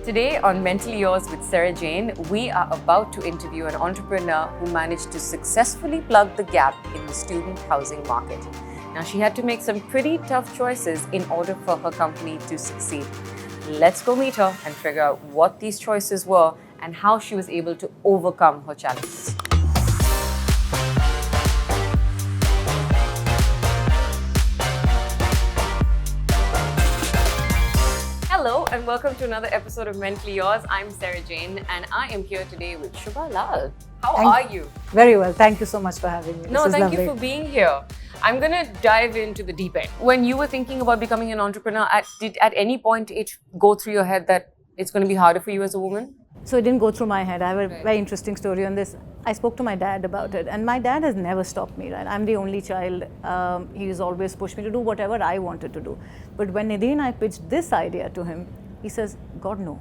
Today on Mentally Yours with Sarah Jane, we are about to interview an entrepreneur who managed to successfully plug the gap in the student housing market. Now, she had to make some pretty tough choices in order for her company to succeed. Let's go meet her and figure out what these choices were and how she was able to overcome her challenges. Hello and welcome to another episode of Mentally Yours. I'm Sarah Jane and I am here today with Shubha Lal. How are you? Very well. Thank you so much for having me. Thank you for being here. I'm going to dive into the deep end. When you were thinking about becoming an entrepreneur, did at any point it go through your head that it's going to be harder for you as a woman? So it didn't go through my head. I have a very interesting story on this. I spoke to my dad about it, and my dad has never stopped me, right? I'm the only child. He's always pushed me to do whatever I wanted to do. But when Nidhi and I pitched this idea to him, he says, God, no.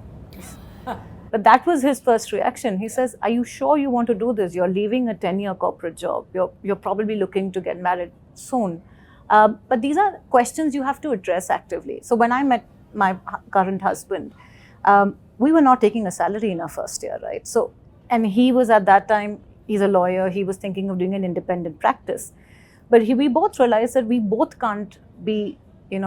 But that was his first reaction. He says, are you sure you want to do this? You're leaving a 10-year corporate job. You're probably looking to get married soon. But these are questions you have to address actively. So when I met my current husband, we were not taking a salary in our first year, right? So, and he was at that time, he's a lawyer, he was thinking of doing an independent practice. But we both realized that we both can't be, have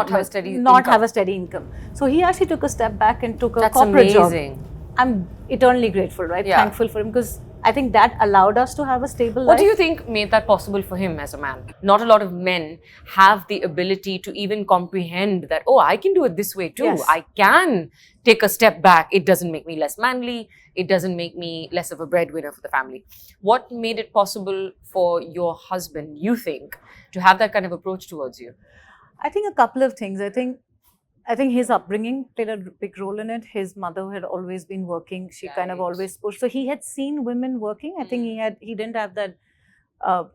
a steady income. So he actually took a step back and took a That's corporate amazing. job. I'm eternally grateful, right? Yeah. Thankful for him because I think that allowed us to have a stable life. What do you think made that possible for him as a man? Not a lot of men have the ability to even comprehend that, oh, I can do it this way too. Yes. I can take a step back. It doesn't make me less manly. It doesn't make me less of a breadwinner for the family. What made it possible for your husband, you think, to have that kind of approach towards you? I think a couple of things. I think his upbringing played a big role in it. His mother had always been working. She kind of always pushed. So he had seen women working. I think he didn't have that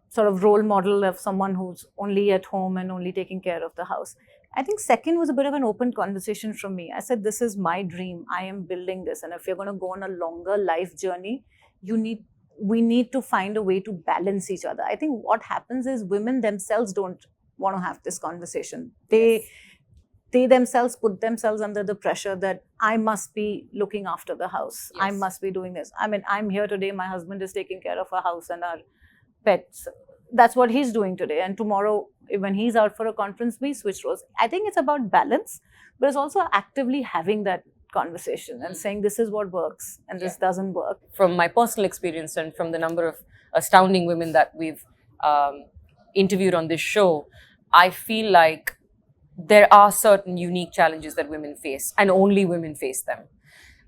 sort of role model of someone who's only at home and only taking care of the house. I think second was a bit of an open conversation from me. I said, this is my dream. I am building this. And if you're going to go on a longer life journey, we need to find a way to balance each other. I think what happens is women themselves don't want to have this conversation. They themselves put themselves under the pressure that I must be looking after the house. Yes. I must be doing this. I mean, I'm here today. My husband is taking care of our house and our pets. That's what he's doing today. And tomorrow, when he's out for a conference, we switch roles. I think it's about balance, but it's also actively having that conversation and saying this is what works and this doesn't work. From my personal experience and from the number of astounding women that we've interviewed on this show, I feel like there are certain unique challenges that women face and only women face them.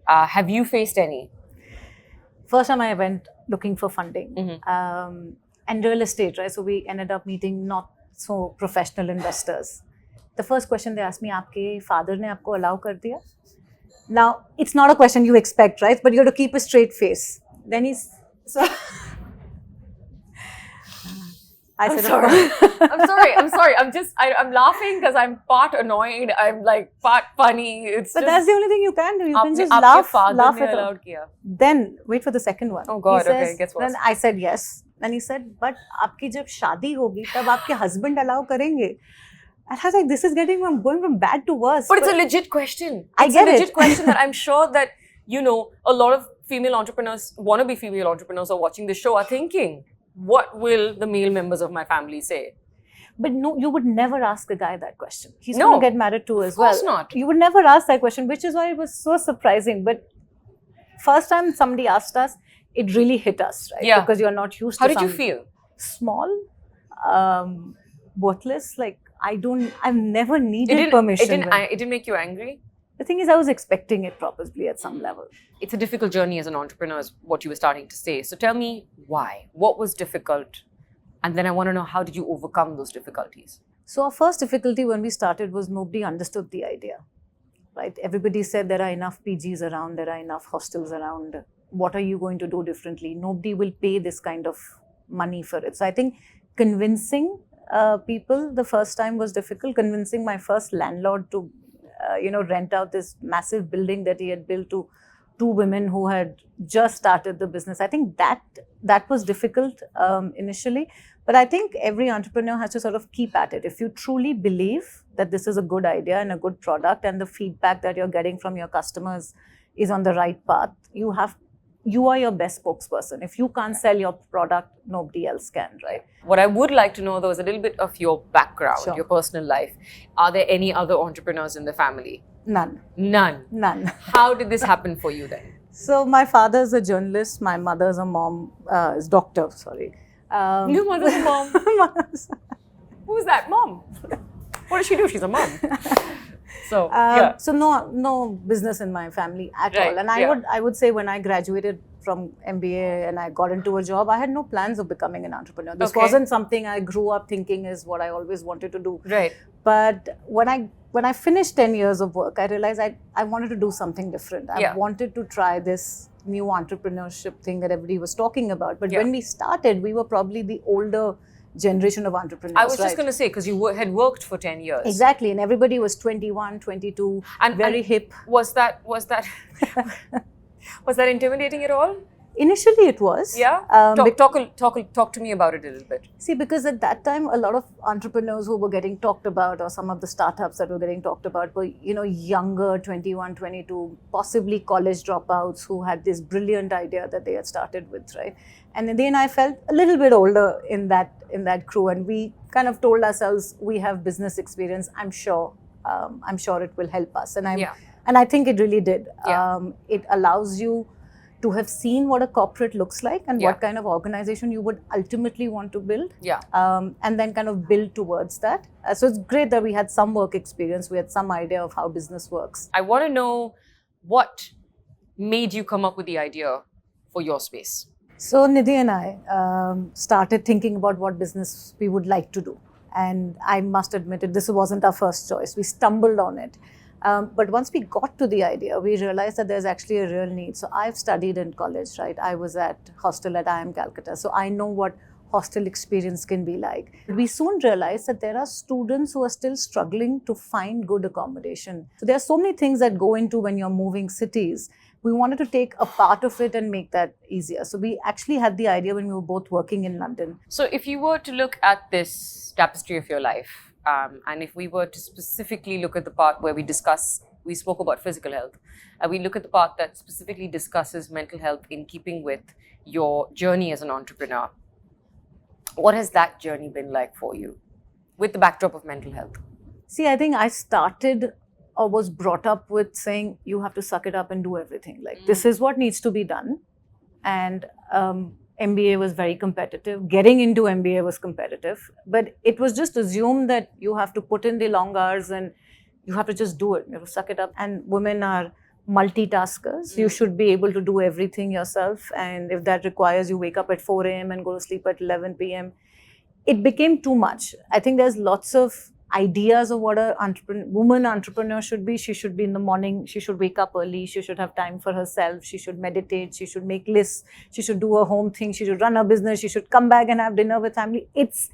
Have you faced any? First time I went looking for funding and real estate, right? So we ended up meeting not so professional investors. The first question they asked me, aapke father ne aapko allow kar diya? Now, it's not a question you expect, right? But you have to keep a straight face. Then I'm sorry. I'm laughing because I'm part annoyed. I'm like part funny. But that's the only thing you can do. You can just laugh at it. Then wait for the second one. Oh God, okay, it gets worse. Then I said yes. Then he said, but आपकी जब शादी होगी तब आपके husband allow करेंगे. And I was like, this is going from bad to worse. But it's a legit question. It's a legit question that I'm sure that, a lot of female entrepreneurs, wannabe female entrepreneurs are watching this show are thinking, what will the male members of my family say? But no, you would never ask a guy that question. He's going to get married too as well. Of course not. You would never ask that question, which is why it was so surprising. But first time somebody asked us, it really hit us, right? Yeah. Because you're not used to How did you feel? Small, worthless, like I've never needed permission. It didn't make you angry? The thing is, I was expecting it probably at some level. It's a difficult journey as an entrepreneur, is what you were starting to say. So tell me why? What was difficult? And then I want to know, how did you overcome those difficulties? So our first difficulty when we started was nobody understood the idea, right? Everybody said there are enough PGs around, there are enough hostels around. What are you going to do differently? Nobody will pay this kind of money for it. So I think convincing people the first time was difficult. Convincing my first landlord to rent out this massive building that he had built to two women who had just started the business. I think that was difficult initially, but I think every entrepreneur has to sort of keep at it. If you truly believe that this is a good idea and a good product, and the feedback that you're getting from your customers is on the right path, you are your best spokesperson. If you can't sell your product, nobody else can, right? What I would like to know, though, is a little bit of your background, Sure. your personal life. Are there any other entrepreneurs in the family? None. None. How did this happen for you then? So my father's a journalist, my mother's a mom, is doctor, sorry. Your mother's a mom. Who's that mom? What does she do? She's a mom. So, yeah. So no business in my family at Right, all. And yeah. I would say when I graduated from MBA and I got into a job, I had no plans of becoming an entrepreneur. This Okay. wasn't something I grew up thinking is what I always wanted to do. Right. But when I finished 10 years of work, I realized I wanted to do something different. I Yeah. wanted to try this new entrepreneurship thing that everybody was talking about. But Yeah. when we started, we were probably the older generation of entrepreneurs. I was just right? going to say, because you had worked for 10 years. Exactly. And everybody was 21, 22, very hip. Was that was that intimidating at all? Initially, it was. Yeah. Talk to me about it a little bit. See, because at that time, a lot of entrepreneurs who were getting talked about, or some of the startups that were getting talked about, were, younger, 21, 22, possibly college dropouts who had this brilliant idea that they had started with, right? And then I felt a little bit older in that crew, and we kind of told ourselves, we have business experience. I'm sure it will help us, and I think it really did. Yeah. It allows you to have seen what a corporate looks like and Yeah. what kind of organization you would ultimately want to build. Yeah. And then kind of build towards that. So it's great that we had some work experience, we had some idea of how business works. I want to know what made you come up with the idea for your space. So Nidhi and I started thinking about what business we would like to do. And I must admit it, this wasn't our first choice. We stumbled on it. But once we got to the idea, we realized that there's actually a real need. So I've studied in college, right? I was at hostel at IIM Calcutta. So I know what hostel experience can be like. We soon realized that there are students who are still struggling to find good accommodation. So there are so many things that go into when you're moving cities. We wanted to take a part of it and make that easier. So we actually had the idea when we were both working in London. So if you were to look at this tapestry of your life, and if we were to specifically look at the part where we spoke about physical health, we look at the part that specifically discusses mental health in keeping with your journey as an entrepreneur. What has that journey been like for you with the backdrop of mental health? See, I think I started or was brought up with saying you have to suck it up and do everything. Like this is what needs to be done. And MBA was very competitive. Getting into MBA was competitive. But it was just assumed that you have to put in the long hours and you have to just do it. You have to suck it up. And women are multitaskers. You should be able to do everything yourself. And if that requires you wake up at 4 a.m. and go to sleep at 11 p.m., it became too much. I think there's lots of ideas of what a woman entrepreneur should be. She should be in the morning, she should wake up early, she should have time for herself, she should meditate, she should make lists, she should do her home thing, she should run her business, she should come back and have dinner with family. It's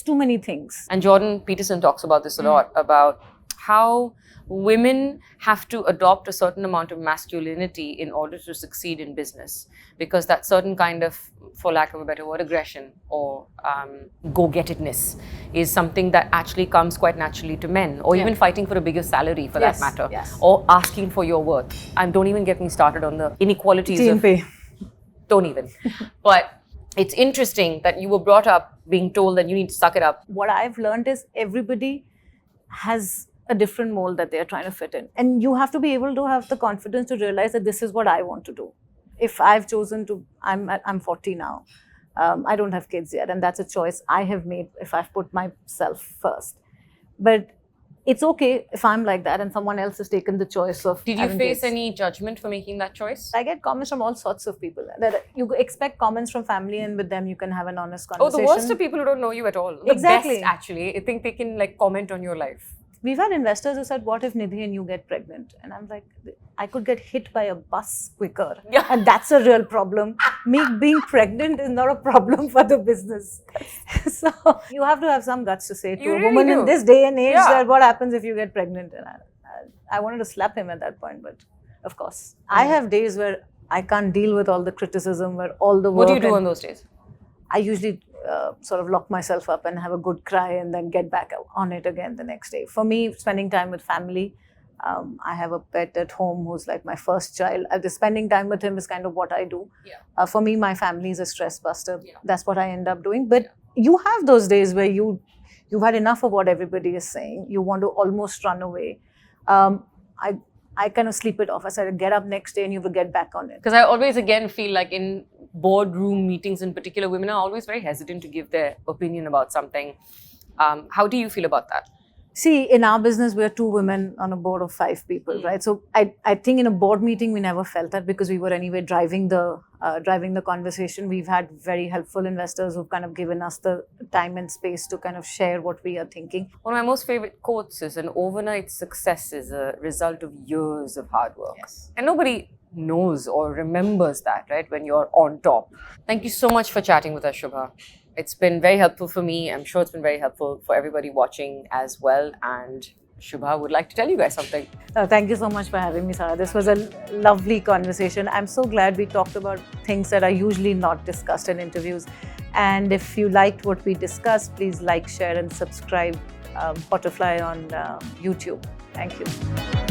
too many things. And Jordan Peterson talks about this a lot, about how women have to adopt a certain amount of masculinity in order to succeed in business, because that certain kind of, for lack of a better word, aggression or go-gettedness is something that actually comes quite naturally to men, or even fighting for a bigger salary for that matter, or asking for your worth. And don't even get me started on the inequalities Team pay. Don't even. But it's interesting that you were brought up being told that you need to suck it up. What I've learned is everybody has a different mold that they're trying to fit in. And you have to be able to have the confidence to realize that this is what I want to do. If I've chosen to, I'm 40 now. I don't have kids yet. And that's a choice I have made if I've put myself first. But it's okay if I'm like that and someone else has taken the choice of Did you face any judgment for making that choice? I get comments from all sorts of people. That you expect comments from family, and with them you can have an honest conversation. Oh, the worst are people who don't know you at all. The Exactly. best, actually. I think they can comment on your life. We've had investors who said, what if Nidhi and you get pregnant? And I'm like, I could get hit by a bus quicker. Yeah. And that's a real problem. Me being pregnant is not a problem for the business. So you have to have some guts to say to You a really woman do. in this day and age that what happens if you get pregnant. And I wanted to slap him at that point, but of course. I have days where I can't deal with all the criticism, where all the work. What do you do on those days? I usually sort of lock myself up and have a good cry and then get back on it again the next day. For me, spending time with family. I have a pet at home who's like my first child. Spending time with him is kind of what I do. Yeah. For me, my family is a stress buster. Yeah. That's what I end up doing. But you have those days where you've had enough of what everybody is saying. You want to almost run away. I kind of sleep it off. I said, get up next day and you will get back on it. Because I always again feel like in boardroom meetings in particular, women are always very hesitant to give their opinion about something. How do you feel about that? See, in our business, we're 2 women on a board of 5 people, right? So I think in a board meeting, we never felt that because we were anyway driving the conversation. We've had very helpful investors who've kind of given us the time and space to kind of share what we are thinking. One of my most favorite quotes is, an overnight success is a result of years of hard work. Yes. And nobody knows or remembers that, right, when you're on top. Thank you so much for chatting with us, Shubha. It's been very helpful for me. I'm sure it's been very helpful for everybody watching as well. And Shubha would like to tell you guys something. Thank you so much for having me, Sarah. This was a lovely conversation. I'm so glad we talked about things that are usually not discussed in interviews. And if you liked what we discussed, please like, share, and subscribe Butterfly on YouTube. Thank you.